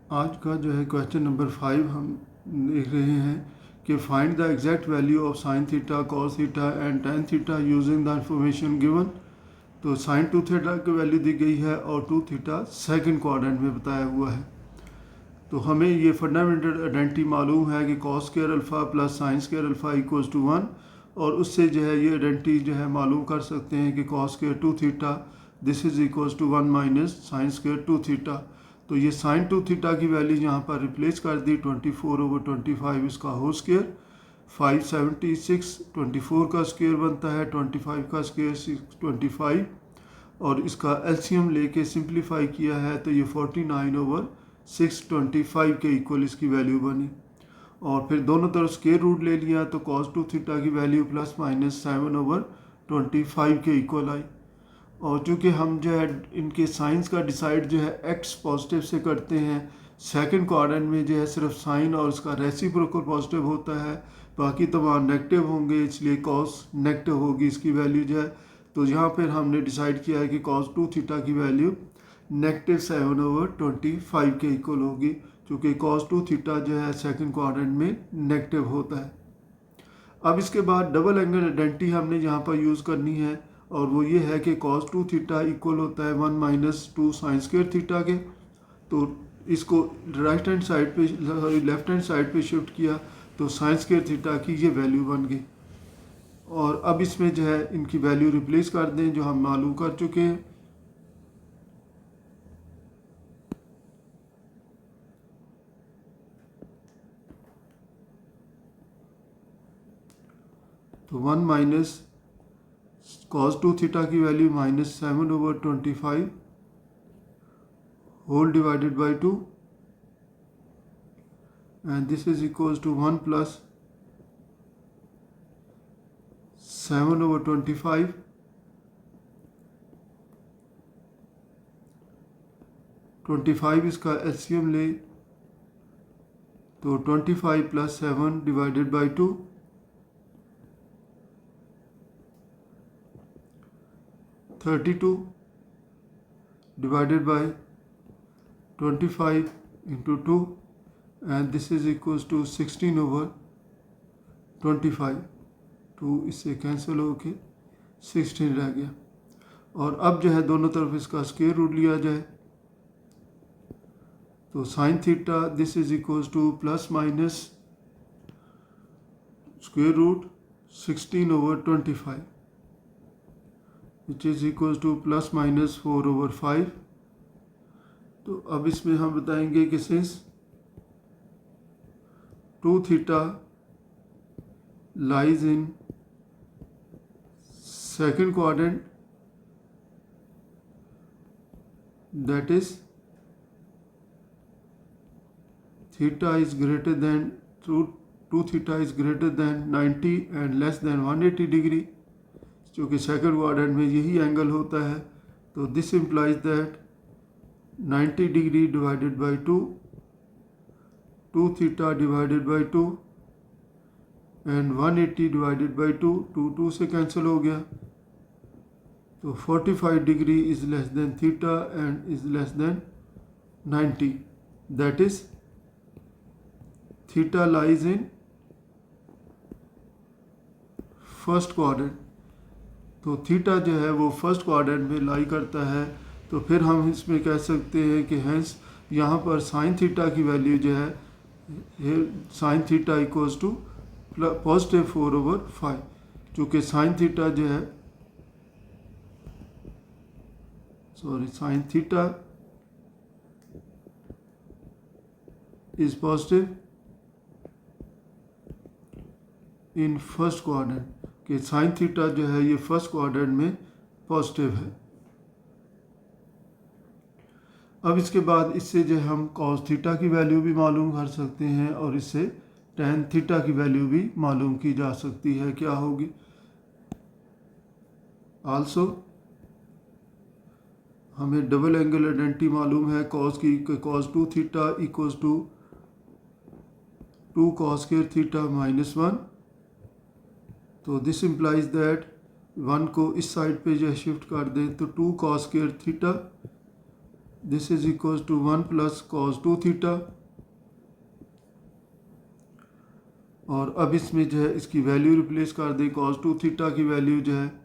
आज का जो है क्वेश्चन नंबर 5 हम देख रहे हैं कि find the exact value of sine theta cos theta and tan theta using the information given. तो साइन 2 थीटा की वैल्यू दी गई है और 2 थीटा सेकंड क्वाड्रेंट में बताया हुआ है। तो हमें ये फंडामेंटल आइडेंटिटी मालूम है कि cos square alpha plus sine square alpha equals to 1, और उससे जो है ये आइडेंटिटी जो है मालूम कर सकते हैं कि cos square 2 theta this is equals to 1 minus sine square 2 theta. तो ये साइन 2 थीटा की वैल्यू यहाँ पर रिप्लेस कर दी 24/25 इसका होल स्क्वायर 576, 24 का स्क्वायर बनता है 25 का स्क्वायर 625, और इसका एलसीएम लेके सिंप्लीफाई किया है तो ये 49/625 के इक्वल इसकी वैल्यू बनी। और फिर दोनों तरफ स्क्वायर रूट ले लिया तो cos 2 थीटा की वैल्यू प्लस माइनस 7/25 के इक्वल आई। और चूँकि हम जो है इनके साइंस का डिसाइड जो है एक्स पॉजिटिव से करते हैं, सेकंड क्वाड्रेंट में जो है सिर्फ साइन और उसका रेसिप्रोकल पॉजिटिव होता है, बाकी तमाम नेगेटिव होंगे, इसलिए कॉस नेगेटिव होगी इसकी वैल्यू जो है। तो यहाँ पर हमने डिसाइड किया है कि cos 2 थीटा की वैल्यू -7/25 के इक्वल होगी, क्योंकि cos 2 थीटा जो है सेकंड क्वाड्रेंट में नेगेटिव होता है। अब इसके बाद डबल एंगल आइडेंटिटी हमने यहाँ पर यूज़ करनी है, और वो ये है कि cos 2 थीटा इक्वल होता है 1 माइनस 2 साइन स्क्वायर थीटा के। तो इसको राइट हैंड साइड पे सॉरी लेफ्ट हैंड साइड पे शिफ्ट किया तो साइन स्क्वायर थीटा की ये वैल्यू बन गई। और अब इसमें जो है इनकी वैल्यू रिप्लेस कर दें जो हम मालूम कर चुके हैं। तो 1 माइनस cos 2 थीटा की value -7/25 whole divided by 2, and this is equals to 1 plus 7/25 25 इसका एलसीएम ले तो 25 plus 7 divided by 2, 32 divided by 25 into 2, and this is equals to 16/25। 2 इससे कैंसिल होके 16 रह गया। और अब जो है दोनों तरफ इसका स्क्वायर रूट लिया जाए तो sine theta this is equals to plus minus square root 16/25 which is equals to plus minus 4/5। तो अब इसमें हम बताएंगे कि since 2 theta lies in second quadrant, that is theta is greater than 2 theta is greater than 90 and less than 180 degree, क्योंकि second quadrant में यही angle होता है। तो this implies that 90 degree divided by 2, 2 theta divided by 2 and 180 divided by 2, 2 से cancel हो गया। तो 45 degree is less than theta and is less than 90, that is theta lies in first quadrant. तो थीटा जो है वो फर्स्ट क्वाड्रेंट में लाई करता है। तो फिर हम इसमें कह सकते हैं कि हेंस यहाँ पर साइन थीटा की वैल्यू जो है sine theta equals to positive 4/5, चूँकि साइन थीटा जो है sin theta is positive in first quadrant, कि साइन थीटा जो है ये फर्स्ट क्वाड्रेंट में पॉजिटिव है। अब इसके बाद इससे जो हम cos थीटा की वैल्यू भी मालूम कर सकते हैं और इससे tan थीटा की वैल्यू भी मालूम की जा सकती है क्या होगी। आल्सो हमें डबल एंगल आइडेंटिटी मालूम है cos की, cos 2 theta equals to 2 cos square theta -1। तो दिस इम्प्लाइज दैट 1 को इस साइड पे जो शिफ्ट कर दें तो 2 cos square theta this is equal to 1 plus cos 2 theta. और अब इसमें जो है इसकी वैल्यू रिप्लेस कर दें। कॉस 2 थीटा की वैल्यू जो है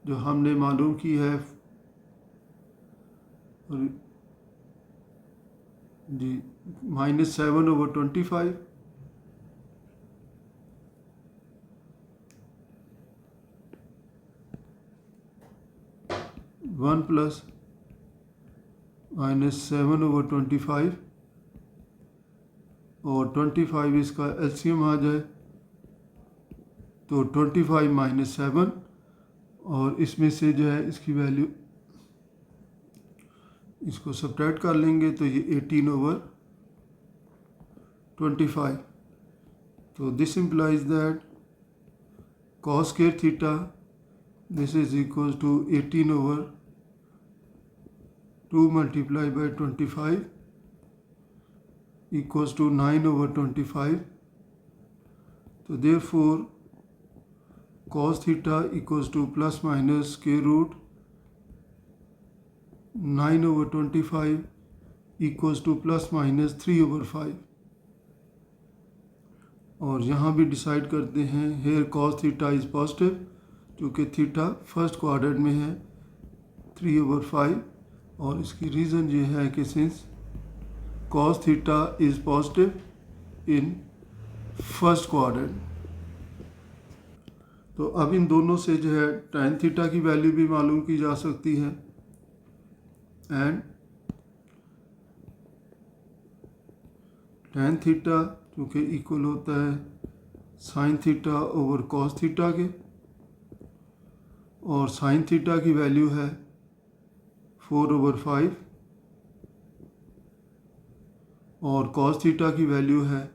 जो हमने मालूम की है जी -7/25। वन प्लस -7/25 और 25 इसका एलसीएम आ जाए तो 25 - 7 और इसमें से जो है इसकी वैल्यू इसको सब्ट्रैक्ट कर लेंगे तो ये 18/25। तो this implies that cos square theta this is equal to 18/2 multiplied by 25 equals to 9/25. So therefore cos theta equals to plus minus square root 9/25 equals to plus minus 3/5। और यहाँ भी डिसाइड करते हैं here cos theta is positive क्योंकि theta first quadrant में है 3/5। और इसकी रीज़न ये है कि since cos theta is positive in first quadrant. तो अब इन दोनों से जो है tan थीटा की वैल्यू भी मालूम की जा सकती है एंड tan थीटा क्योंकि इक्वल होता है sin theta over cos theta के और sin थीटा की वैल्यू है 4/5 और cos थीटा की वैल्यू है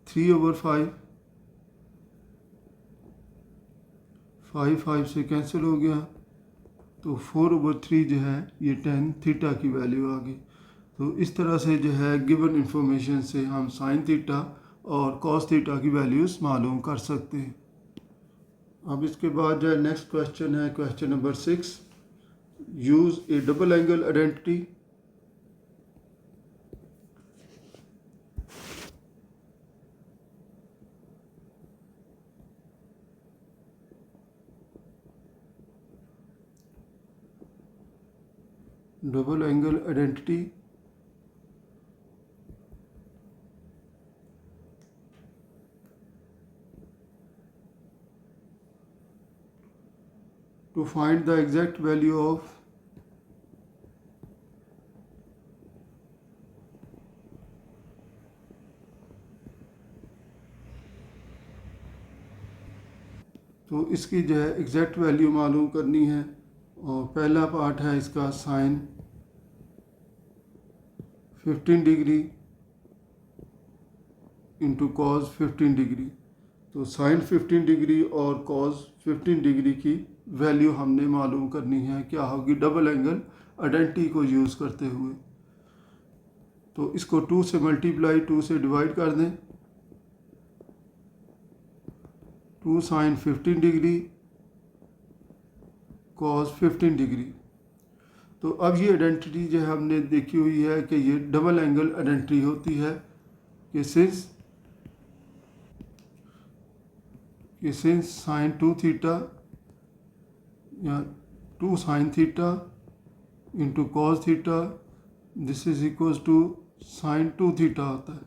3/5। 5 से कैंसिल हो गया तो 4/3 जो है ये tan थीटा की वैल्यू आ गई। तो इस तरह से जो है गिवन इंफॉर्मेशन से हम sin थीटा और cos थीटा की वैल्यूज़ मालूम कर सकते हैं। अब इसके बाद जो है नेक्स्ट क्वेश्चन है question number 6। Use A double angle identity. Double angle identity to find the exact value of तो इसकी जो है एग्जैक्ट वैल्यू मालूम करनी है। और पहला पार्ट है इसका sine 15 degree into cos 15 degree. तो साइन 15 डिग्री और कॉस 15 डिग्री की वैल्यू हमने मालूम करनी है क्या होगी डबल एंगल आइडेंटिटी को यूज़ करते हुए। तो इसको 2 से मल्टीप्लाई 2 से डिवाइड कर दें। 2 साइन 15 डिग्री कॉस 15 डिग्री। तो अब ये आइडेंटिटी जो हमने देखी हुई है कि ये डबल एंगल आइडेंटिटी होती है कि सिंस साइन 2 थीटा या 2 sine theta into cos theta this is equals to sine 2 theta होता है।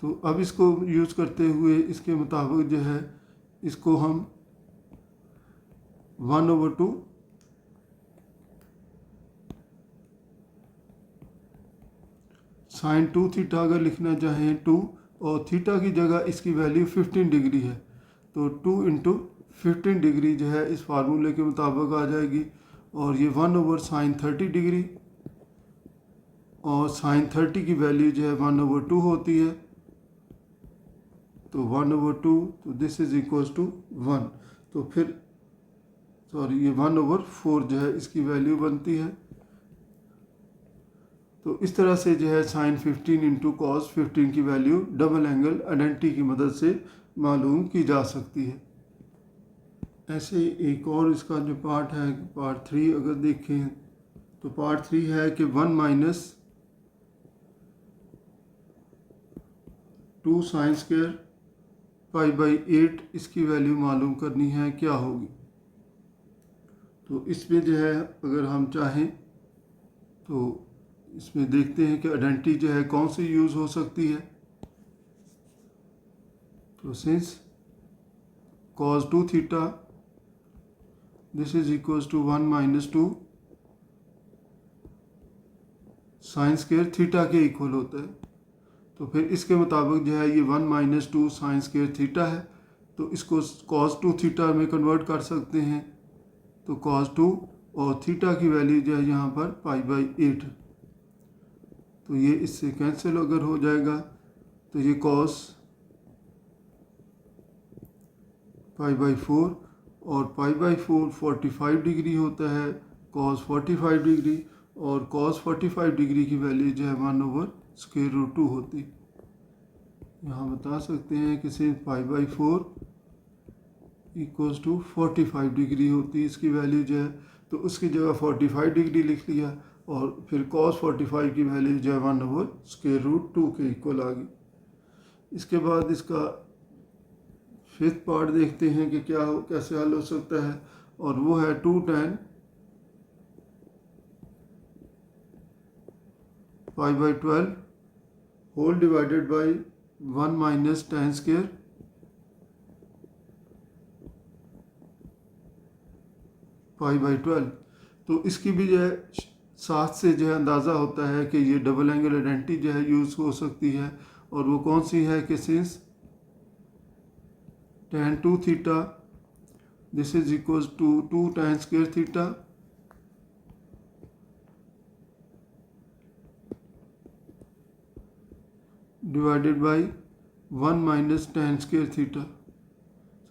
तो अब इसको यूज़ करते हुए इसके मुताबिक जो है इसको हम 1/2 साइन 2 थीटा अगर लिखना चाहें 2 और थीटा की जगह इसकी वैल्यू 15 डिग्री है तो 2 इंटू 15 डिग्री जो है इस फार्मूले के मुताबिक आ जाएगी। और ये 1/साइन 30 डिग्री और साइन 30 की वैल्यू जो है 1/2 होती है। तो 1/2 तो दिस इज इक्वल्स टू 1। तो फिर ये 1/4 जो है इसकी वैल्यू बनती है। तो इस तरह से जो है साइन 15 इंटू कॉस 15 की वैल्यू डबल एंगल आइडेंटिटी की मदद से मालूम की जा सकती है। ऐसे एक और इसका जो पार्ट है पार्ट 3 अगर देखें तो पार्ट 3 है कि 1 minus 2 sine square pi by 8 इसकी वैल्यू मालूम करनी है, क्या होगी। तो इसमें जो है अगर हम चाहें तो इसमें देखते हैं कि आइडेंटिटी जो है कौन सी यूज़ हो सकती है। तो since cos 2 theta this is equals to 1 minus 2 sine square theta के इक्वल होता है, तो फिर इसके मुताबिक जो है ये 1 माइनस 2 साइन स्क्वायर थीटा है, तो इसको cos 2 थीटा में कन्वर्ट कर सकते हैं। तो cos 2 और थीटा की वैल्यू जो है यहाँ पर पाई बाई 8, तो ये इससे कैंसिल अगर हो जाएगा तो ये cos पाई बाई 4 और पाई बाई 4 45 डिग्री होता है, cos 45 डिग्री और cos 45 डिग्री की वैल्यू जो है 1/√2 होती। यहाँ बता सकते हैं कि सिर्फ pi by 4 equals to 45 degree होती है इसकी वैल्यू जो है, तो उसकी जगह 45 डिग्री लिख लिया और फिर cos 45 की वैल्यू जो है 1/√2 के इक्वल आ गई। इसके बाद इसका फिफ्थ पार्ट देखते हैं कि क्या कैसे हल हो सकता है, और वो है 2 tan pi by 12 whole divided by 1 minus tan square pi by 12। तो इसकी भी जो है साथ से जो है अंदाज़ा होता है कि ये डबल एंगल आइडेंटिटी जो है यूज़ हो सकती है, और वो कौन सी है कि since tan 2 theta this is equals to 2 tan square theta divided by 1 minus tan square theta,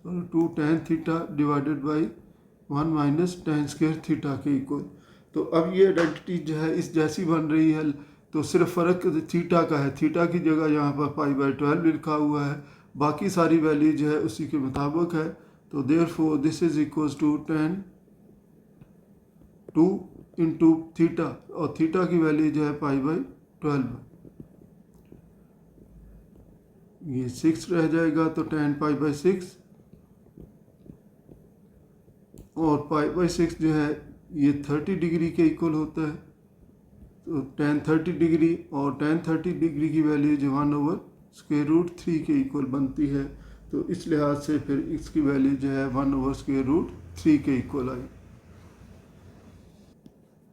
sorry 2 tan theta divided by 1 minus tan square theta के इक्वल। तो अब ये आइडेंटिटी जो है इस जैसी बन रही है, तो सिर्फ फ़र्क थीटा का है, थीटा की जगह यहाँ पर पाई बाई 12 लिखा हुआ है, बाकी सारी वैल्यू जो है उसी के मुताबिक है। तो therefore this is equals to tan 2 into theta, और थीटा की वैल्यू जो है पाई बाई 12, ये 6 रह जाएगा, तो tan पाई बाई 6 और पाई बाई 6 जो है ये 30 डिग्री के इक्वल होता है, तो tan 30 डिग्री और tan 30 डिग्री की वैल्यू जो 1/√3 के इक्वल बनती है, तो इस लिहाज से फिर इसकी वैल्यू जो है 1/√3 के इक्वल आई।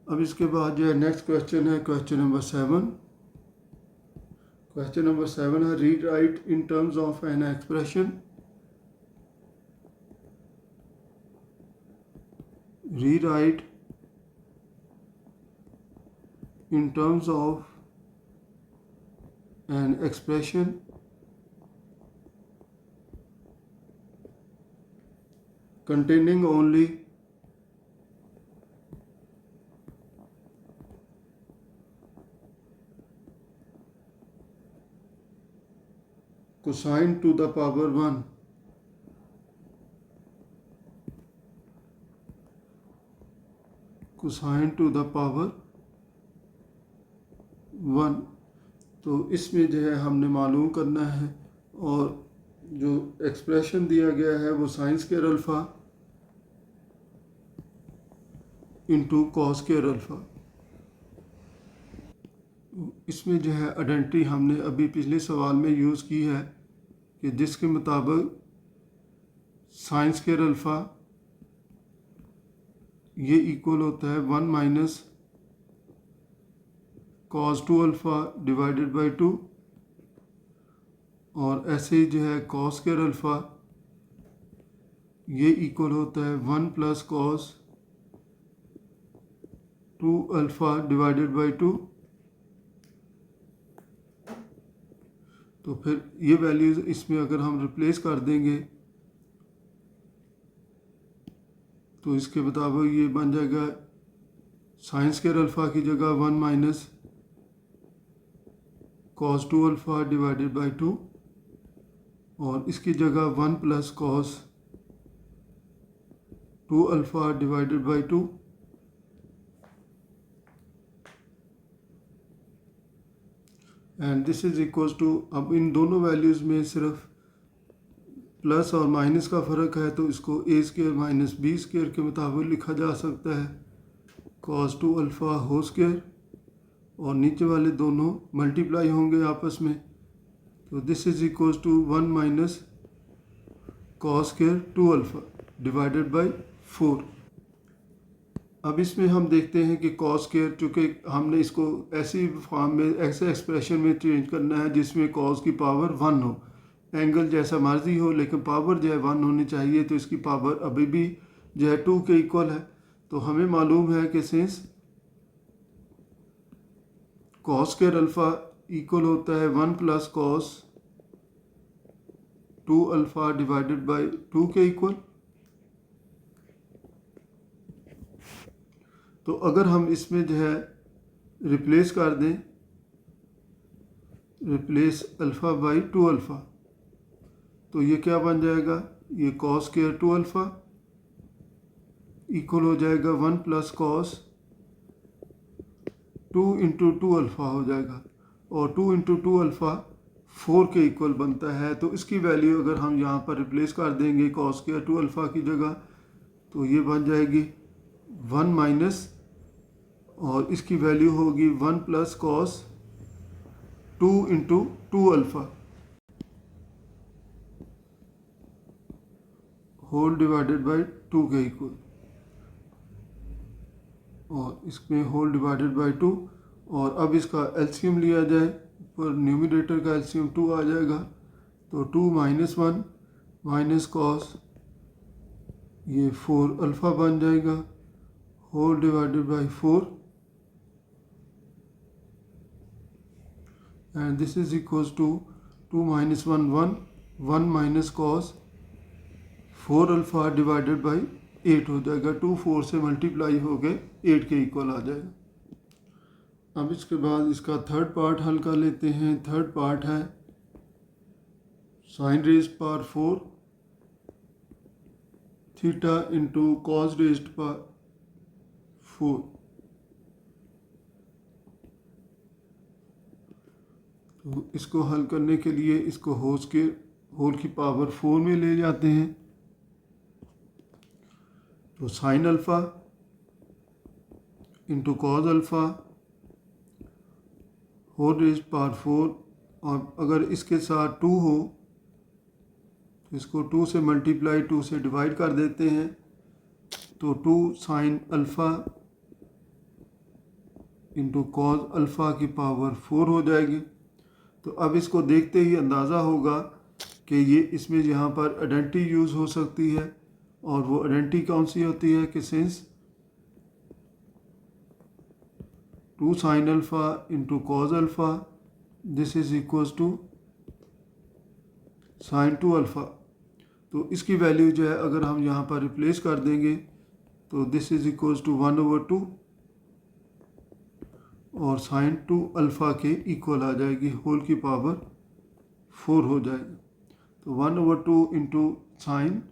अब इसके बाद जो है नेक्स्ट क्वेश्चन है क्वेश्चन नंबर 7। क्वेश्चन नंबर 7 है read write in terms of an expression, rewrite in terms of an expression containing only cosine to the power 1 cosine to the power 1। तो इसमें जो है हमने मालूम करना है, और जो एक्सप्रेशन दिया गया है वो sign square alpha into cos square alpha. इसमें जो है आइडेंटिटी हमने अभी पिछले सवाल में यूज़ की है कि जिसके मुताबिक साइन स्क्वायर अल्फ़ा ये इक्वल होता है 1 minus cos 2 alpha divided by 2, और ऐसे ही जो है cos स्क्वायर अल्फ़ा ये इक्वल होता है 1 plus cos 2 alpha divided by 2। तो फिर ये वैल्यूज़ इसमें अगर हम रिप्लेस कर देंगे तो इसके मुताबिक ये बन जाएगा साइन स्क्वायर अल्फ़ा की जगह 1 minus cos 2 alpha divided by 2, और इसकी जगह 1 plus cos 2 alpha divided by 2। And this is equal to, अब इन दोनों वैल्यूज़ में सिर्फ प्लस और माइनस का फ़र्क है, तो इसको ए स्केयर माइनस बी स्केयर के मुताबिक लिखा जा सकता है, कॉस 2 अल्फ़ा होल स्केयर, और नीचे वाले दोनों मल्टीप्लाई होंगे आपस में, तो this is equal to 1 minus cos square 2 alpha divided by 4। अब इसमें हम देखते हैं कि कॉस स्केयर, चूँकि हमने इसको ऐसी फॉर्म में, ऐसे एक्सप्रेशन में चेंज करना है जिसमें कॉस की पावर 1 हो, एंगल जैसा मर्जी हो लेकिन पावर जो है 1 होनी चाहिए, तो इसकी पावर अभी भी जो है 2 के इक्वल है। तो हमें मालूम है कि since cos square alpha equal होता है 1 plus cos 2 alpha divided by 2 के इक्वल, तो अगर हम इसमें जो है रिप्लेस कर दें, रिप्लेस अल्फ़ा बाई 2 अल्फ़ा, तो ये क्या बन जाएगा, ये कॉस स्केयर 2 अल्फ़ा इक्वल हो जाएगा 1 प्लस कॉस 2 इंटू 2 अल्फ़ा हो जाएगा, और 2 इंटू 2 अल्फ़ा 4 के इक्वल बनता है। तो इसकी वैल्यू अगर हम यहाँ पर रिप्लेस कर देंगे कॉस स्केयर 2 अल्फ़ा की जगह, तो ये बन जाएगी 1 माइनस, और इसकी वैल्यू होगी 1 plus cos 2 into 2 alpha whole divided by 2 के इक्वल, और इसमें होल डिवाइडेड बाई 2, और अब इसका एलसीएम लिया जाए, पर न्यूमरेटर का एलसीएम 2 आ जाएगा, तो 2 माइनस 1 माइनस कॉस ये 4 अल्फ़ा बन जाएगा whole divided by 4, and this is equals to 2 minus 1 1 minus cos 4 alpha divided by 8 हो जाएगा, 2 4 से मल्टीप्लाई हो गए 8 के इक्वल आ जाएगा। अब इसके बाद इसका थर्ड पार्ट हल कर लेते हैं। थर्ड पार्ट है sine raised power 4 theta into cos raised power 4। तो इसको हल करने के लिए इसको होल की पावर 4 में ले जाते हैं, तो sine alpha into cos alpha whole raised power 4, और अगर इसके साथ 2 हो तो इसको 2 से मल्टीप्लाई 2 से डिवाइड कर देते हैं, तो 2 sine alpha into cos alpha की पावर 4 हो जाएगी। तो अब इसको देखते ही अंदाज़ा होगा कि ये इसमें यहाँ पर आइडेंटिटी यूज़ हो सकती है, और वो आइडेंटिटी कौन सी होती है कि since 2 sine alpha into cos alpha this is equals to sine 2 alpha, तो इसकी वैल्यू जो है अगर हम यहाँ पर रिप्लेस कर देंगे, तो दिस इज़ इक्वल्स टू 1/2 और साइन 2 अल्फ़ा के इक्वल आ जाएगी, होल की पावर 4 हो जाएगी। तो 1/2 इंटू साइन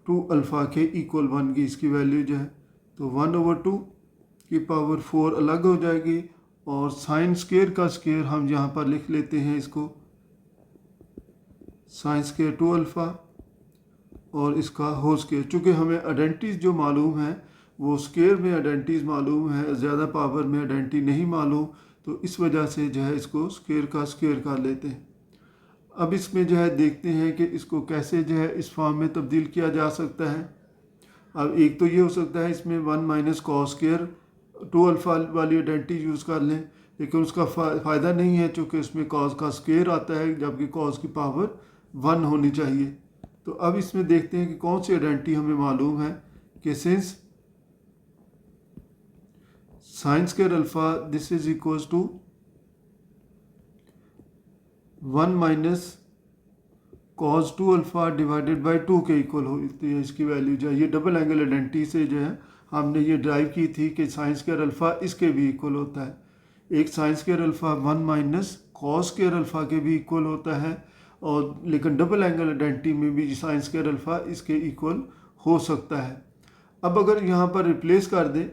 2 अल्फ़ा के इक्वल बन गई इसकी वैल्यू जो है, तो 1/2 की पावर 4 अलग हो जाएगी, और साइन स्केयर का स्केयर हम यहाँ पर लिख लेते हैं इसको साइन स्केयर 2 अल्फ़ा, और इसका होल स्केयर। चूँकि हमें आइडेंटिटीज़ जो मालूम है वो स्केयर में आइडेंटिटीज़ मालूम है, ज़्यादा पावर में आइडेंटिटी नहीं मालूम, तो इस वजह से जो है इसको स्केयर का स्केयर कर लेते हैं। अब इसमें जो है देखते हैं कि इसको कैसे जो है इस फॉर्म में तब्दील किया जा सकता है। अब एक तो ये हो सकता है इसमें 1 माइनस कॉस स्केयर 2 अल्फ़ा वाली आइडेंटिटी यूज़ कर लें, लेकिन उसका फ़ायदा नहीं है चूँकि इसमें कॉस का स्केयर आता है, जबकि कॉस की पावर 1 होनी चाहिए। तो अब इसमें देखते हैं कि कौन सी आइडेंटिटी हमें मालूम है कि since sine square alpha this is equals to 1 minus cos 2 alpha divided by 2 के इक्वल होती है इसकी वैल्यू जो है। ये डबल एंगल आइडेंटिटी से जो है हमने ये ड्राइव की थी कि साइन स्केयर अल्फ़ा इसके भी इक्वल होता है। एक sign square alpha 1 minus cos square alpha के भी इक्वल होता है, और लेकिन डबल एंगल आइडेंटिटी में भी साइन स्केयर अल्फ़ा इसके इक्वल हो सकता है। अब अगर यहाँ पर रिप्लेस कर दें,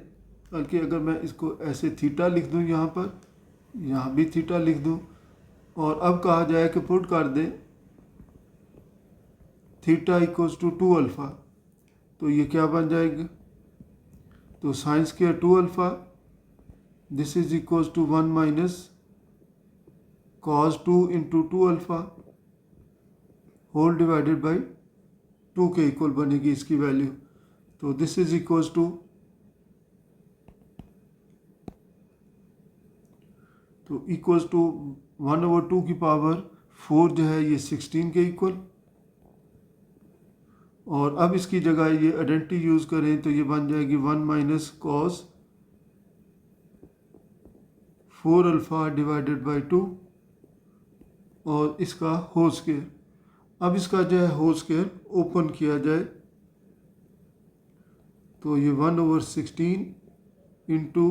बल्कि अगर मैं इसको ऐसे थीटा लिख दूँ यहाँ पर, यहाँ भी थीटा लिख दूँ। और अब कहा जाए कि पुट कर दें थीटा इक्वल्स टू 2 अल्फ़ा, तो ये क्या बन जाएगा, तो sine square 2 alpha this is equals to 1 minus cos 2 into 2 alpha whole divided by 2 के इक्वल बनेगी इसकी वैल्यू। तो दिस इज इक्वल्स टू, तो इक्वल्स टू 1/2 की पावर 4 जो है ये 16 के इक्वल। और अब इसकी जगह ये आइडेंटिटी यूज़ करें तो ये बन जाएगी 1 minus cos 4 alpha divided by 2 और इसका होल स्क्वायर। अब इसका जो है होल स्क्वायर ओपन किया जाए तो ये 1/16 इंटू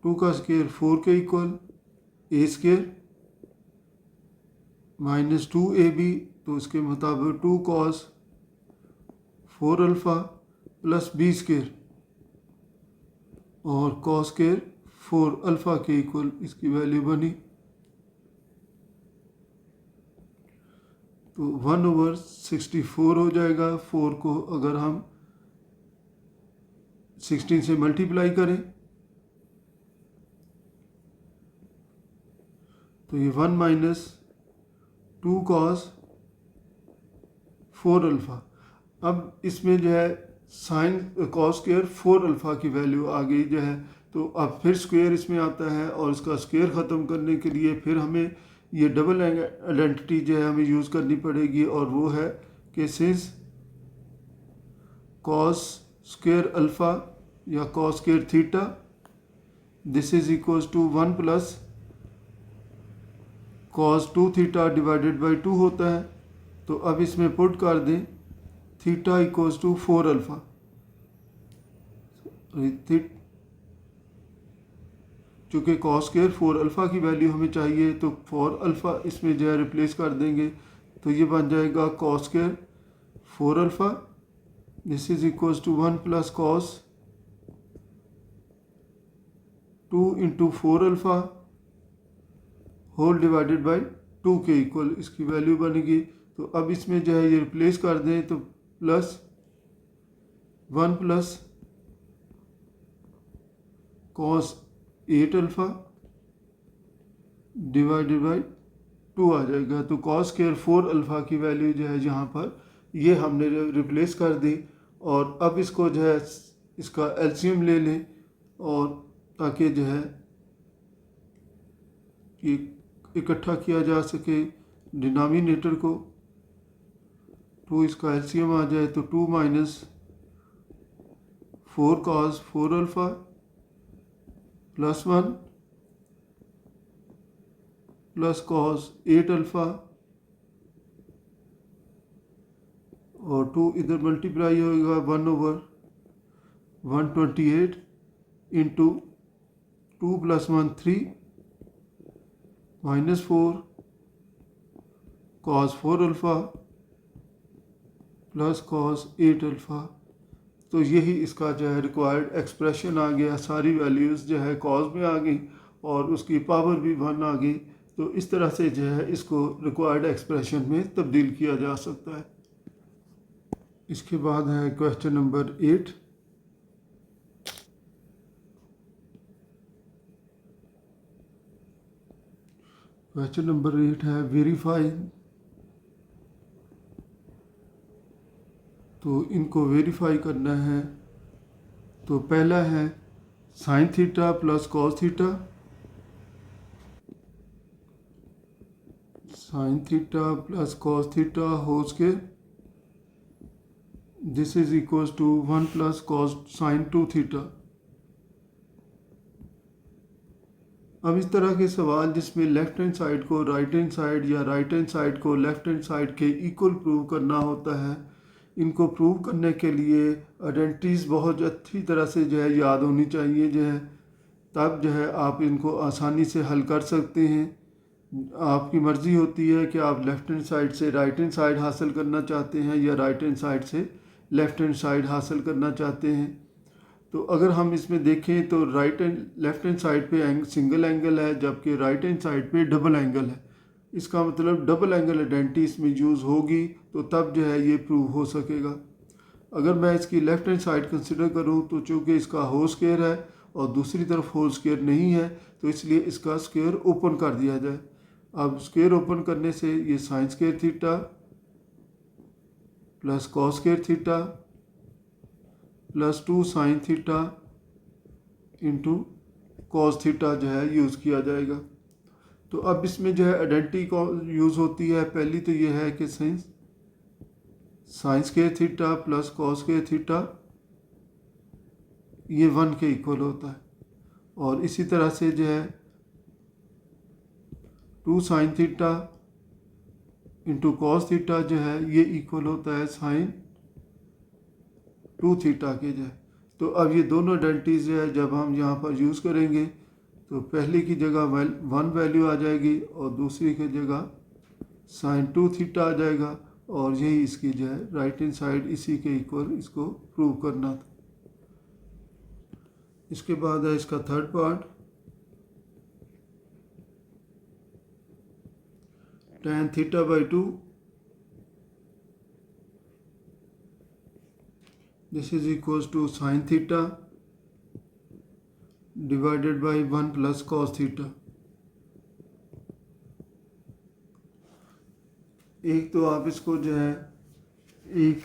2 का स्क्वायर 4 के इक्वल ए स्क्वायर माइनस 2ab, तो इसके मुताबिक 2 cos 4 alpha plus B square और कॉस स्क्वायर 4 अल्फ़ा के इक्वल इसकी वैल्यू बनी। तो 1/64 हो जाएगा। 4 को अगर हम 16 से मल्टीप्लाई करें तो ये 1 माइनस 2 कॉस 4 अल्फ़ा। अब इसमें जो है साइन कॉस स्क्वायर 4 अल्फ़ा की वैल्यू आ गई जो है, तो अब फिर स्क्वायर इसमें आता है और इसका स्क्वायर ख़त्म करने के लिए फिर हमें ये डबल आइडेंटिटी जो है हमें यूज़ करनी पड़ेगी, और वो है कि सिंस कॉस स्क्वायर अल्फ़ा या cos square theta this is equals to 1 plus cos 2 theta divided by 2 होता है। तो अब इसमें पुट कर दें थीटा इक्वल्स टू 4 अल्फ़ा। चूँकि कॉस स्क्वायर 4 अल्फ़ा की वैल्यू हमें चाहिए तो 4 अल्फ़ा इसमें जो है रिप्लेस कर देंगे, तो ये बन जाएगा cos square 4 alpha this is equals to 1 plus cos 2 into 4 alpha whole divided by 2 के इक्वल इसकी वैल्यू बनेगी। तो अब इसमें जो है ये रिप्लेस कर दें तो plus 1 plus cos 8 alpha divided by 2 आ जाएगा। तो कॉस स्क्वायर 4 अल्फ़ा की वैल्यू जो है यहाँ पर ये हमने रिप्लेस कर दी। और अब इसको जो है इसका एलसीएम ले लें और ताकि जो है कि इकट्ठा किया जा सके डिनोमिनेटर को, तो इसका एलसीएम आ जाए तो 2 minus 4 cos 4 alpha plus 1 plus cos 8 alpha और 2 इधर मल्टीप्लाई होगा 1/128 into 2 plus 1 3 minus 4 cos 4 alpha plus cos 8 alpha. तो यही इसका जो है रिक्वायर्ड एक्सप्रेशन आ गया। सारी वैल्यूज़ जो है कॉस में आ गई और उसकी पावर भी 1 आ गई। तो इस तरह से जो है इसको रिक्वायर्ड एक्सप्रेशन में तब्दील किया जा सकता है। इसके बाद है क्वेश्चन नंबर 8। क्वेश्चन नंबर 8 है वेरीफाई। तो इनको वेरीफाई करना है। तो पहला है sine theta plus cos theta, sine theta plus cos theta whole square this is equals to 1 plus cos sine 2 theta. अब इस तरह के सवाल जिसमें लेफ्ट हैंड साइड को राइट हैंड साइड या राइट हैंड साइड को लेफ्ट हैंड साइड के इक्वल प्रूव करना होता है, इनको प्रूव करने के लिए आइडेंटिटीज़ बहुत अच्छी तरह से जो है याद होनी चाहिए जो है, तब जो है आप इनको आसानी से हल कर सकते हैं। आपकी मर्ज़ी होती है कि आप लेफ्ट हैंड साइड से राइट हैंड साइड हासिल करना चाहते हैं या राइट हैंड साइड से लेफ्ट हैंड साइड हासिल करना चाहते हैं। तो अगर हम इसमें देखें तो right and left hand side पे सिंगल एंगल है, जबकि राइट हैंड साइड पे डबल एंगल है। इसका मतलब डबल एंगल आइडेंटिटी इसमें यूज़ होगी तो तब जो है ये प्रूव हो सकेगा। अगर मैं इसकी लेफ्ट हैंड साइड कंसिडर करूँ तो चूँकि इसका होल स्क्वायर है और दूसरी तरफ होल स्क्वायर नहीं है, तो इसलिए इसका स्क्वायर ओपन कर दिया जाए। अब स्क्वायर ओपन करने से ये sign square theta plus cos square theta plus 2 sine theta into cos theta जो है यूज़ किया जाएगा। तो अब इसमें जो है आइडेंटिटी को यूज़ होती है। पहली तो ये है कि sign square theta plus cos square theta ये 1 के इक्वल होता है, और इसी तरह से जो है 2 sine theta into cos theta जो है ये इक्वल होता है साइन 2 थीटा के जो है। तो अब ये दोनों आइडेंटिटीज जो है जब हम यहाँ पर यूज़ करेंगे तो पहले की जगह 1 वैल्यू आ जाएगी और दूसरी की जगह साइन 2 थीटा आ जाएगा, और यही इसकी जो है राइट हैंड साइड इसी के इक्वल इसको प्रूव करना था। इसके बाद है इसका third part, tan theta by 2 this is equals to sine theta divided by 1 plus cos theta. एक तो आप इसको जो है एक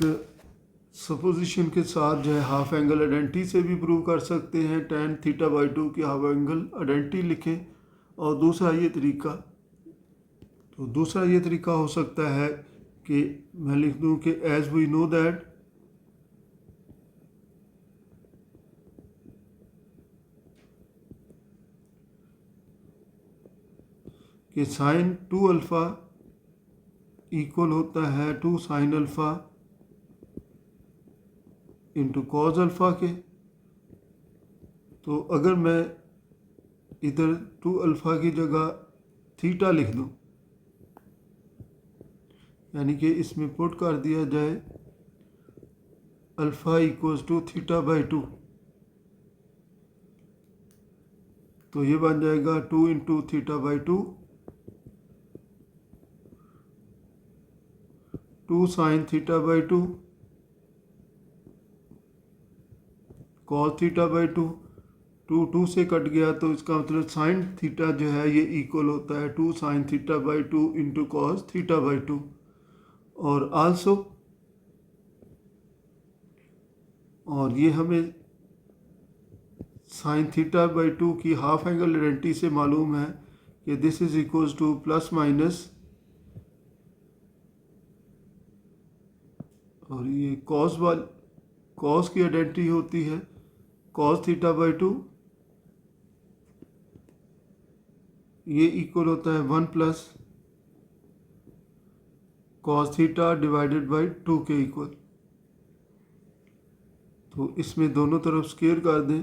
सपोजिशन के साथ जो है हाफ एंगल आइडेंटिटी से भी प्रूव कर सकते हैं, tan थीटा बाई 2 की हाफ एंगल आइडेंटिटी लिखें। और दूसरा ये तरीका हो सकता है कि मैं लिख दूं कि एज वी नो दैट कि साइन 2 अल्फ़ा इक्वल होता है 2 sine alpha into cos alpha के। तो अगर मैं इधर 2 अल्फ़ा की जगह थीटा लिख दूं, यानी कि इसमें पुट कर दिया जाए alpha equals to theta by 2, तो ये बन जाएगा 2 into theta by 2 2 sine theta by 2 cos theta by 2 2 से कट गया, तो इसका मतलब साइन थीटा जो है ये इक्वल होता है 2 sine theta by 2 into cos theta by 2। और आल्सो और ये हमें साइन थीटा बाई 2 की हाफ एंगल आइडेंटिटी से मालूम है कि this is equals to plus minus, और ये कॉस की आइडेंटिटी होती है कॉस थीटा बाई 2, ये इक्वल होता है 1 plus cos theta divided by 2 के इक्वल। तो इसमें दोनों तरफ स्क्वायर कर दें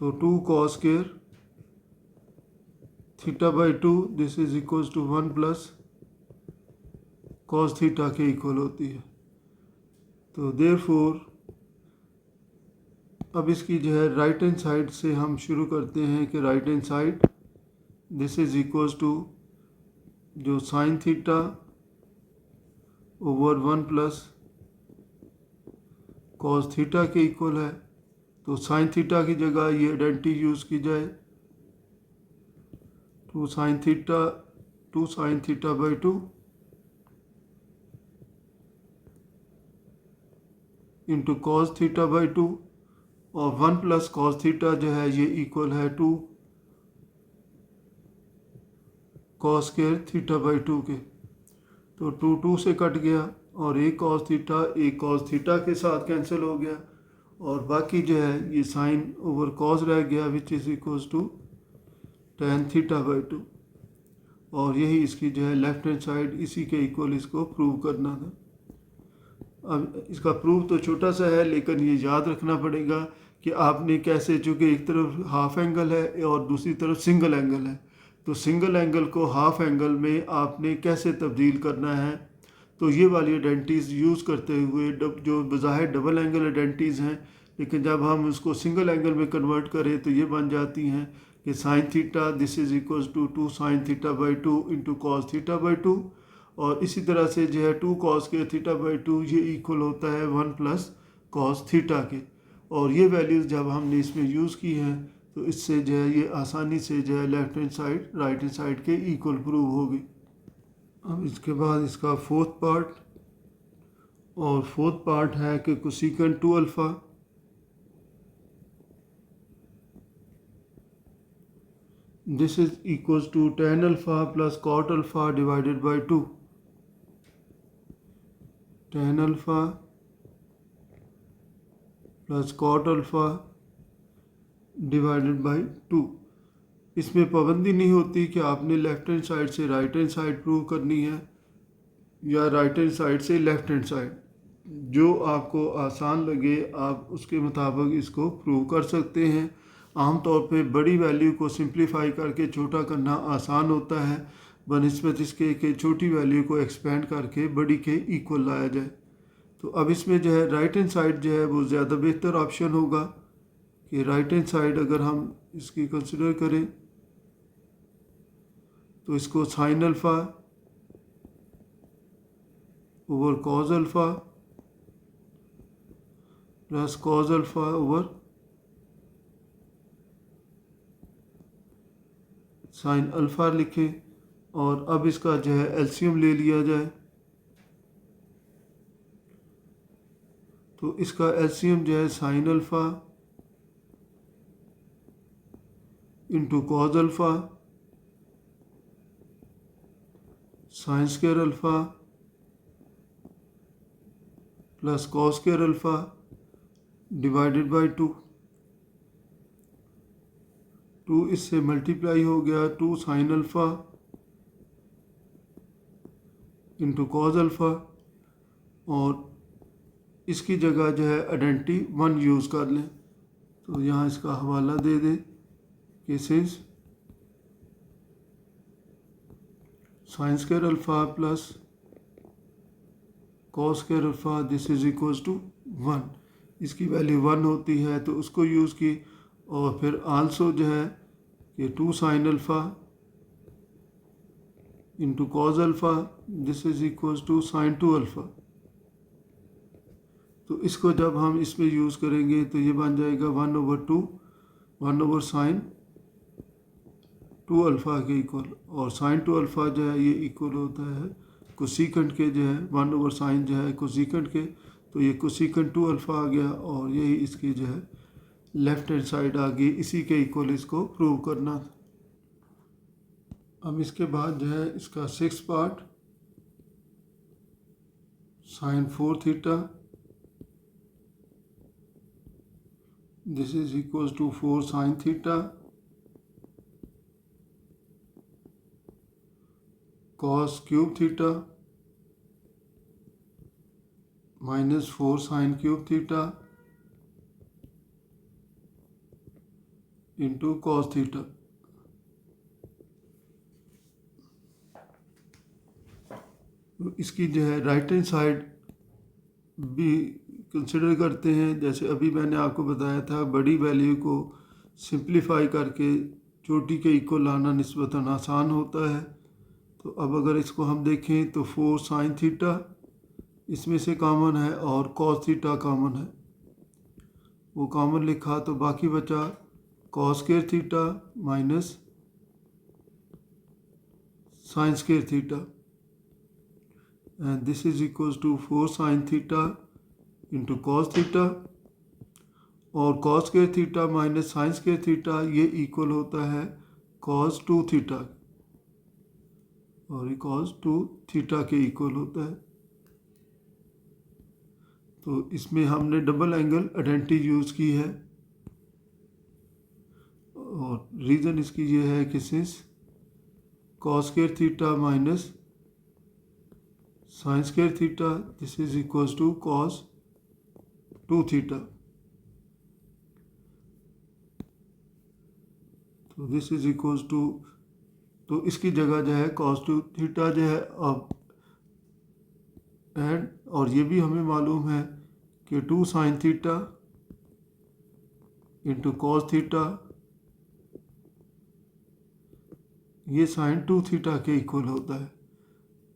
तो 2 cos square theta by 2 this is equals to 1 plus cos theta के इक्वल होती है। तो देयरफॉर अब इसकी जो है राइट हैंड साइड से हम शुरू करते हैं कि right hand side this is equals to जो sine theta over 1 plus cos theta के इक्वल है। तो साइन थीटा की जगह ये आइडेंटिटी यूज़ की जाए 2 sine theta by 2 into cos theta by 2, और 1 प्लस कॉस थीटा जो है ये इक्वल है 2 कॉस स्क्वायर थीटा बाई 2 के। तो 2 से कट गया, और एक कॉस थीटा के साथ कैंसिल हो गया, और बाकी जो है ये साइन ओवर कॉस रह गया which is equals to tan theta by 2, और यही इसकी जो है लेफ्ट हैंड साइड इसी के इक्वल इसको प्रूव करना था। अब इसका प्रूफ तो छोटा सा है, लेकिन ये याद रखना पड़ेगा कि आपने कैसे, चूँकि एक तरफ हाफ एंगल है और दूसरी तरफ सिंगल एंगल है, तो सिंगल एंगल को हाफ एंगल में आपने कैसे तब्दील करना है। तो ये वाली आइडेंटिटीज़ यूज़ करते हुए जो बज़ाहिर डबल एंगल आइडेंटिटीज़ हैं लेकिन जब हम उसको सिंगल एंगल में कन्वर्ट करें तो ये बन जाती हैं कि sine theta this is equals to 2 sine theta by 2 into cos theta by 2, और इसी तरह से जो है 2 कॉस के थीटा बाई 2 ये इक्वल होता है 1 प्लस कॉस थीटा के। और ये वैल्यूज़ जब हमने इसमें यूज़ की हैं तो इससे जो है ये आसानी से जो है left hand side right hand side के इक्वल प्रूव होगी। अब इसके बाद इसका फोर्थ पार्ट, और फोर्थ पार्ट है कि cosecant 2 alpha this is equals to tan alpha plus cot alpha divided by 2। tan alpha plus cot alpha divided by 2। इसमें पाबंदी नहीं होती कि आपने लेफ्ट हैंड साइड से राइट हैंड साइड प्रूव करनी है या राइट हैंड साइड से लेफ्ट हैंड साइड, जो आपको आसान लगे आप उसके मुताबिक इसको प्रूव कर सकते हैं। आमतौर पे बड़ी वैल्यू को सिंप्लीफाई करके छोटा करना आसान होता है बनिस्बत इसके कि छोटी वैल्यू को एक्सपेंड करके बड़ी के इक्वल लाया जाए। तो अब इसमें जो है राइट हैंड साइड जो है वो ज़्यादा बेहतर ऑप्शन होगा कि राइट हैंड साइड अगर हम इसकी कंसिडर करें तो इसको sine alpha over cos alpha plus cos alpha over sine alpha लिखें, और अब इसका जो है एलसीएम ले लिया जाए। तो इसका एलसीएम जो है sign alpha into cos alpha sine square alpha plus cos square alpha divided by 2। 2 इससे मल्टीप्लाई हो गया 2 sine alpha into cos alpha, और इसकी जगह जो है आइडेंटिटी 1 यूज़ कर लें। तो यहाँ इसका हवाला दे दें कि since sine square alpha plus cos square alpha this is equals to 1, इसकी वैल्यू 1 होती है तो उसको यूज़ की। और फिर आल्सो जो है कि 2 sine alpha into cos alpha this is equals to sine 2 alpha. तो इसको जब हम इसमें यूज़ करेंगे तो ये बन जाएगा 1/2 1 ओवर साइन 2 अल्फ़ा के इक्वल, और साइन 2 अल्फ़ा जो है ये इक्वल होता है कोसेकेंट के जो है 1 ओवर साइन जो है कोसेकेंट के, तो ये कोसेकेंट 2 अल्फ़ा आ गया, और यही इसकी जो है लेफ्ट हैंड साइड आ गई। इसी के इक्वल इसको प्रूव करना था। अब इसके बाद जो है इसका 6th part sine 4 theta this is equals to 4 sine theta cos cube theta minus 4 sine cube theta into cos theta. इसकी जो है राइट हैंड साइड भी कंसिडर करते हैं। जैसे अभी मैंने आपको बताया था बड़ी वैल्यू को सिंप्लीफाई करके छोटी के इक्वल लाना निस्बतन आसान होता है। तो अब अगर इसको हम देखें तो 4 साइन थीटा इसमें से कॉमन है और कॉस थीटा कॉमन है, वो कॉमन लिखा तो बाकी बचा cos square theta minus sine square theta, and this is equals to 4 sine theta into cos theta, और cos square theta minus sine square theta ये इक्वल होता है कॉस 2 थीटा, और ये कॉस 2 थीटा के इक्वल होता है। तो इसमें हमने डबल एंगल आइडेंटिटी यूज़ की है, और रीज़न इसकी ये है कि since cos square theta minus sine square theta this is equals to cos 2 theta, तो दिस इज इक्वल्स टू, तो इसकी जगह जो है कॉस 2 थीटा जो है अब एंड, और ये भी हमें मालूम है कि 2 sine theta into cos theta, ये साइन 2 थीटा के इक्वल होता है।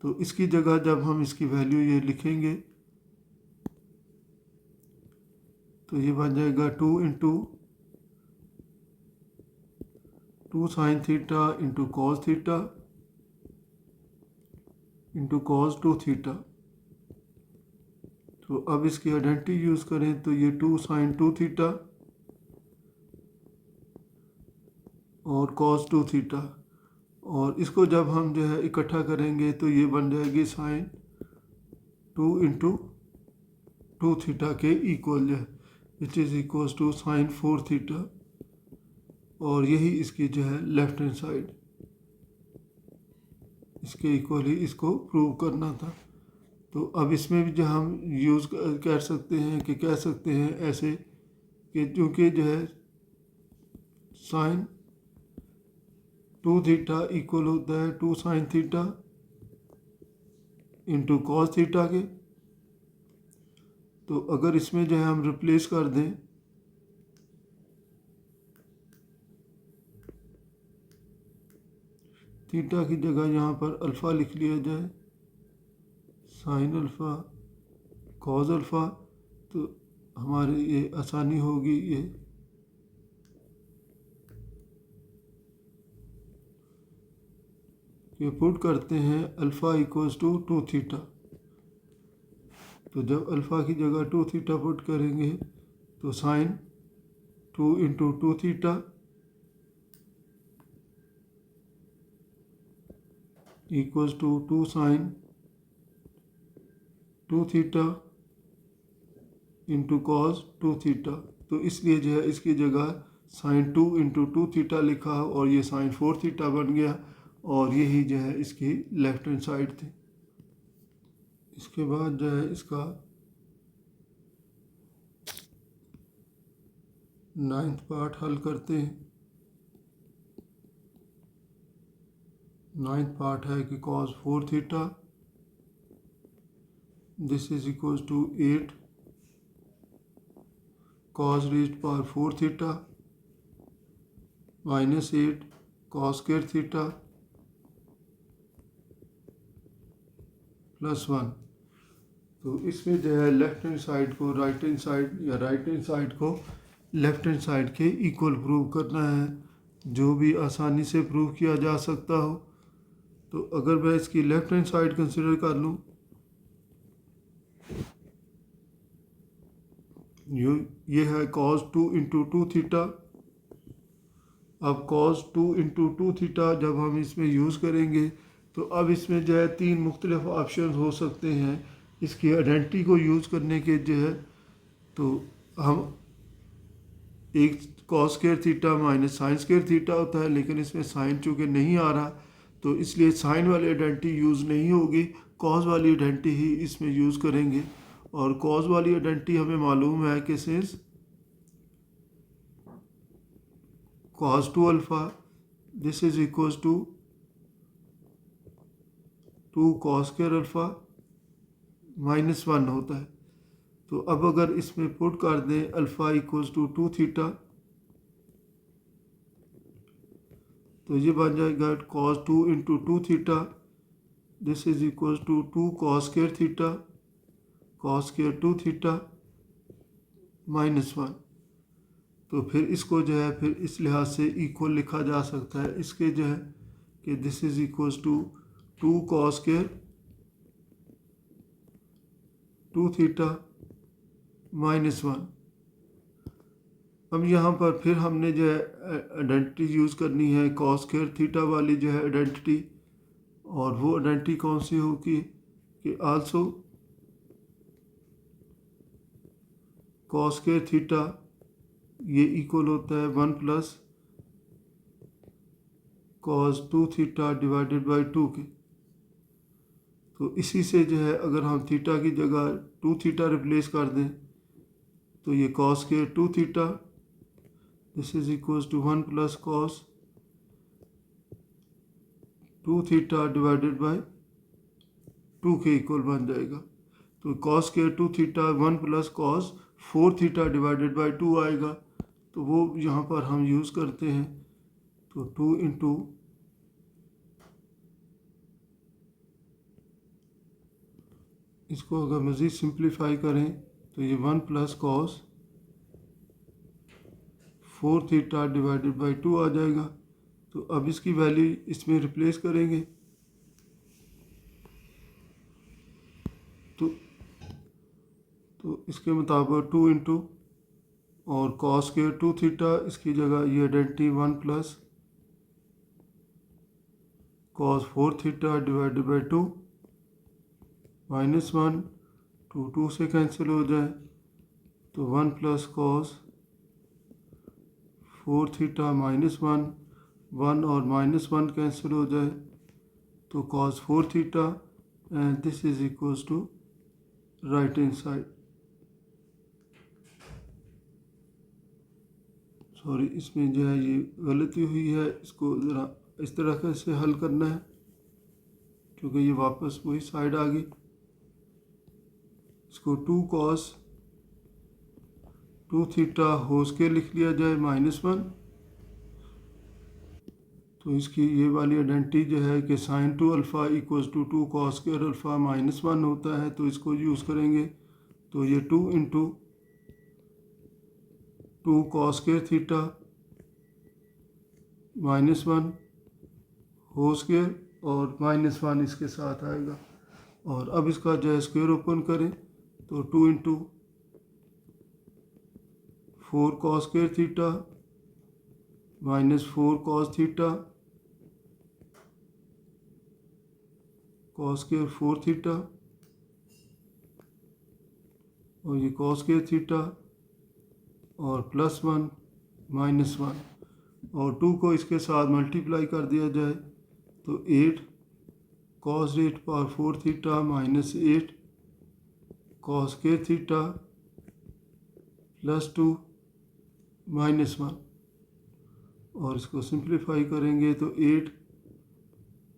तो इसकी जगह जब हम इसकी वैल्यू ये लिखेंगे तो ये बन जाएगा 2 into 2 sine theta into cos theta into cos 2 theta. तो अब इसकी आइडेंटिटी यूज़ करें तो ये 2 साइन 2 थीटा और कॉस 2 थीटा, और इसको जब हम जो है इकट्ठा करेंगे तो ये बन जाएगी साइन 2 इंटू 2 थीटा के इक्वल है, which is equal to sine 4 theta, और यही इसकी जो है लेफ्ट हैंड साइड, इसके इक्वल ही इसको प्रूव करना था। तो अब इसमें भी जो हम यूज़ कर सकते हैं कि कह सकते हैं ऐसे कि चूँकि जो है साइन 2 थीटा इक्वल होता है 2 sine theta into cos theta के, तो अगर इसमें जो है हम रिप्लेस कर दें थीटा की जगह यहाँ पर अल्फ़ा लिख लिया जाए, साइन अल्फ़ा कॉस अल्फ़ा, तो हमारी ये आसानी होगी। ये पुट करते हैं अल्फ़ा इक्वल्स टू 2 थीटा, तो जब अल्फ़ा की जगह 2 थीटा पुट करेंगे तो sine 2 into 2 theta equals to 2 sine 2 theta into cos 2 theta. तो इसलिए जो है इसकी जगह साइन 2 इंटू 2 थीटा लिखा और ये साइन 4 थीटा बन गया, और यही जो है इसकी लेफ्ट हैंड साइड थी। इसके बाद जो है इसका 9th पार्ट हल करते हैं। 9th पार्ट है कि cos 4 theta this is equal to 8 cos raised power 4 theta minus 8 cos square theta plus 1। तो इसमें जो है लेफ्ट हैंड साइड को राइट हैंड साइड या राइट हैंड साइड को लेफ्ट हैंड साइड के इक्वल प्रूव करना है, जो भी आसानी से प्रूव किया जा सकता हो। तो अगर मैं इसकी लेफ्ट हैंड साइड कंसिडर कर लूँ, ये है cos 2 इंटू 2 थीटा। अब cos 2 इंटू 2 थीटा जब हम इसमें यूज़ करेंगे तो अब इसमें जो है 3 मुख्तलिफ ऑप्शन हो सकते हैं इसकी आइडेंटिटी को यूज़ करने के जो है। तो हम एक cos square theta minus sine square theta होता है, लेकिन इसमें साइन चूँकि नहीं आ रहा तो इसलिए साइन वाली आइडेंटिटी यूज़ नहीं होगी, कॉस वाली आइडेंटिटी ही इसमें यूज़ करेंगे। और कॉस वाली आइडेंटिटी हमें मालूम है कि since cos 2 alpha this is equals to 2 cos square alpha minus 1 होता है। तो अब अगर इसमें पुट कर दें अल्फ़ा इक्वल्स टू 2 थीटा, तो ये बन जाएगा cos 2 into 2 theta this is equals to 2 cos square theta cos square 2 theta minus 1। तो फिर इसको जो है फिर इस लिहाज से इक्वल लिखा जा सकता है इसके जो है कि this is equals to 2 cos square 2 theta minus 1। अब यहाँ पर फिर हमने जो है आइडेंटिटी यूज़ करनी है cos स्क्वायर थीटा वाली जो है आइडेंटिटी, और वो आइडेंटिटी कौन सी होगी कि आल्सो cos स्क्वायर थीटा ये इक्वल होता है 1 plus cos 2 theta divided by 2 के। तो इसी से जो है अगर हम थीटा की जगह 2 थीटा रिप्लेस कर दें तो ये cos square 2 theta this is equals to 1 plus cos 2 theta divided by 2 के इक्वल बन जाएगा। तो cos square 2 theta 1 plus cos 4 theta divided by 2 आएगा। तो वो यहाँ पर हम यूज़ करते हैं। तो 2 इंटू इसको अगर मज़ीद सिंप्लीफाई करें तो ये 1 plus cos 4 theta divided by 2 आ जाएगा। तो अब इसकी वैल्यू इसमें रिप्लेस करेंगे तो इसके मुताबिक 2 इंटू और कॉस के 2 थीटा, इसकी जगह ये identity 1 plus cos 4 theta divided by 2 minus 1, 2 से कैंसिल हो जाए तो 1 प्लस कॉस 4 थीटा माइनस 1 और माइनस 1 कैंसिल हो जाए तो cos 4 theta and this is equals to right hand side. Sorry, इसमें जो है ये गलती हुई है, इसको ज़रा इस तरह से हल करना है क्योंकि ये वापस वही साइड आ गई। इसको 2 कॉस 2 थीटा हो स्केयर लिख लिया जाए माइनस 1। तो इसकी ये वाली आइडेंटिटी जो है कि sine 2 alpha equals to 2 cos square alpha minus 1 होता है, तो इसको यूज़ करेंगे। तो ये 2 into 2 cos square theta minus 1 हो स्केयर और माइनस 1 इसके साथ आएगा। और अब इसका जो है स्क्वायर ओपन करें तो 2 into 4 cos square theta minus 4 cos theta cos square 4 theta और ये कॉस स्क्वायर थीटा और प्लस 1 माइनस 1 और 2 को इसके साथ मल्टीप्लाई कर दिया जाए तो 8 cos rate power 4 theta minus 8 cos square theta plus 2 minus 1 और इसको सिंप्लीफाई करेंगे तो 8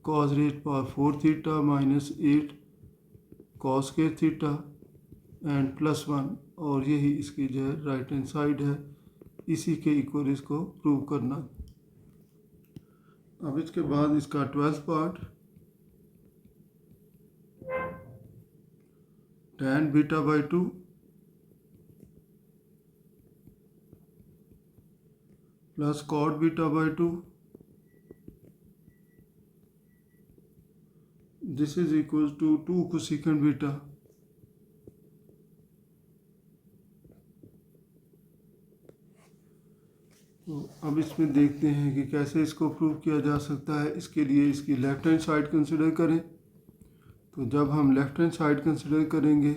cos rate power 4 theta minus 8 cos square theta and plus 1 और यही इसकी जो है राइट हैंड साइड है। इसी के इक्वल इसको प्रूव करना। अब इसके बाद इसका 12th part tan beta by 2 plus cot beta by 2 this is equal to 2 cosecant beta. तो अब इसमें देखते हैं कि कैसे इसको प्रूव किया जा सकता है। इसके लिए इसकी लेफ्ट हैंड साइड कंसिडर करें। तो जब हम लेफ्ट हैंड साइड कंसिडर करेंगे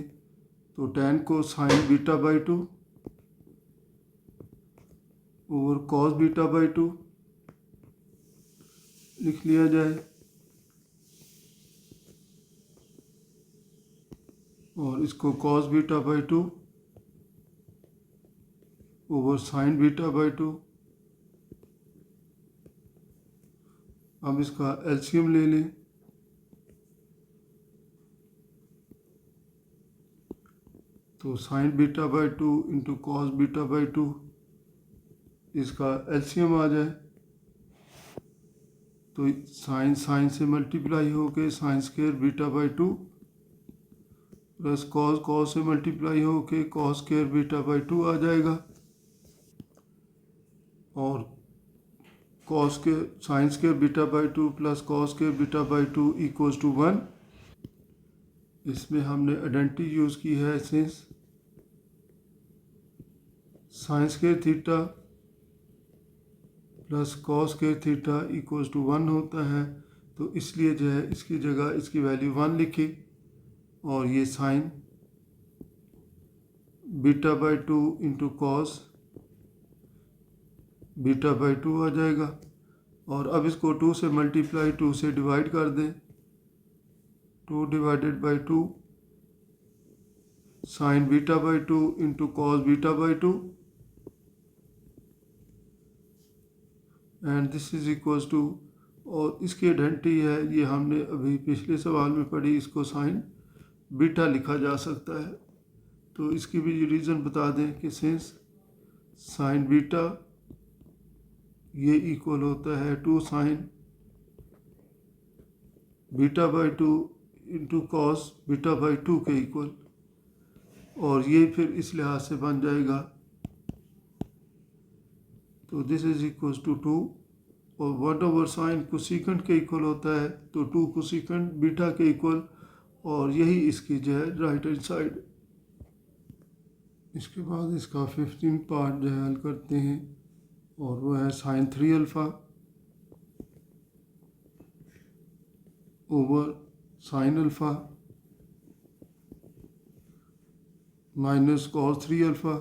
तो tan को sign beta by 2 over cos beta by 2 लिख लिया जाए और इसको cos beta by 2 over sign beta by 2। अब इसका एलसीएम ले लें तो sign beta by 2 into cos beta by 2 इसका एलसीएम आ जाए तो साइन साइन से मल्टीप्लाई होके sign square beta by 2 plus cos cos से मल्टीप्लाई होके कॉस स्क्वायर बीटा बाई 2 आ जाएगा और कॉस के sine square beta by 2 plus cos square beta by 2 equals to 1। इसमें हमने आइडेंटिटी यूज़ की है since sine square theta plus cos square theta equals to 1 होता है, तो इसलिए जो है इसकी जगह इसकी वैल्यू 1 लिखी और ये sign beta by 2 into cos beta by 2 आ जाएगा। और अब इसको 2 से मल्टीप्लाई 2 से डिवाइड कर दें 2 divided by 2 sine beta by 2 into cos beta by 2 and this is equals to और इसकी आइडेंटिटी है ये हमने अभी पिछले सवाल में पढ़ी, इसको साइन बीटा लिखा जा सकता है। तो इसकी भी रीज़न बता दें कि सिंस साइन बीटा ये इक्वल होता है 2 sine beta by 2 into cos beta by 2 के इक्वल, और ये फिर इस लिहाज से बन जाएगा। तो दिस इज इक्वल टू 2 और 1 ओवर साइन कोसेकेंट के इक्वल होता है, तो 2 कोसेकेंट बीटा के इक्वल, और यही इसकी जो है राइट हैंड साइड। इसके बाद इसका 15 पार्ट जो है हल करते हैं, और वो है sine 3 alpha over sine alpha minus cos 3 alpha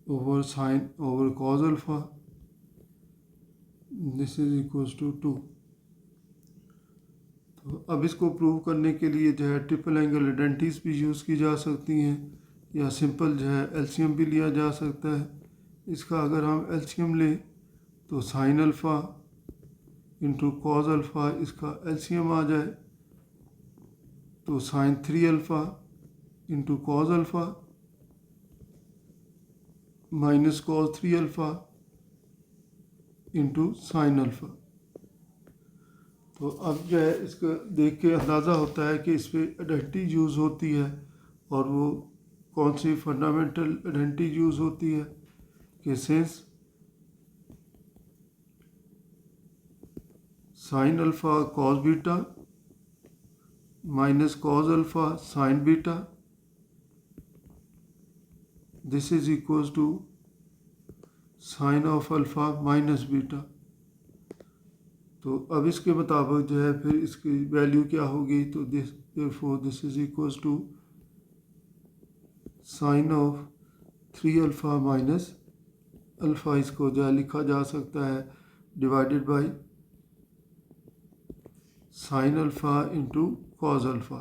over sine over cos alpha, this is equal to 2। तो अब इसको प्रूव करने के लिए जो है ट्रिपल एंगल आइडेंटिटीज भी यूज़ की जा सकती हैं, या सिंपल जो है एलसीएम भी लिया जा सकता है। इसका अगर हम एलसीएम लें तो sine alpha into cos alpha इसका एलसीएम आ जाए, तो sine 3 alpha into cos alpha minus cos 3 alpha into sine alpha. तो अब जो है इसको देख के अंदाज़ा होता है कि इस पर आइडेंटिटी यूज़ होती है, और वो कौन सी फंडामेंटल आइडेंटिटी यूज़ होती है कि since sine alpha cos beta minus cos alpha sine beta, this is equal to sine of alpha minus beta. तो अब इसके मुताबिक जो है फिर इसकी वैल्यू क्या होगी, तो this is equal to sine of 3 alpha minus alpha, इसको जो है लिखा जा सकता है divided by sine alpha into cos alpha.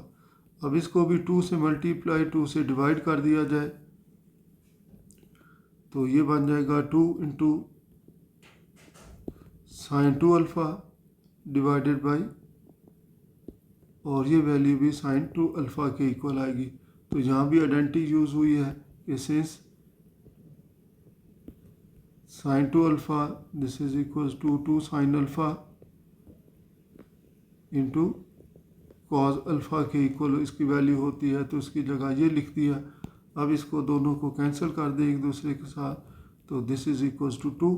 अब इसको भी 2 से मल्टीप्लाई 2 से डिवाइड कर दिया जाए, तो ये बन जाएगा 2 into sine 2 alpha divided by, और ये वैल्यू भी साइन 2 अल्फ़ा के इक्वल आएगी। तो यहाँ भी आइडेंटिटी यूज़ हुई है कि since sine 2 alpha this is equal to 2 sine alpha into cos alpha के इक्वल इसकी वैल्यू होती है, तो उसकी जगह ये लिख दिया। अब इसको दोनों को कैंसिल कर दें एक दूसरे के साथ, तो this is equal to 2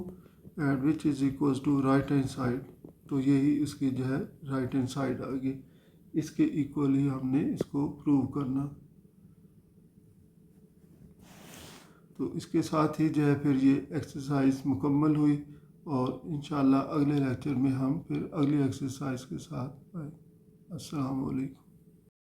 and which is equal to right hand side, तो यही इसकी जो है राइट हैंड साइड आ गई। इसके इक्वल ही हमने इसको प्रूव करना। तो इसके साथ ही जो है फिर ये एक्सरसाइज मुकम्मल हुई, और इंशाल्लाह अगले लेक्चर में हम फिर अगली एक्सरसाइज के साथ आए। अस्सलाम वालेकुम।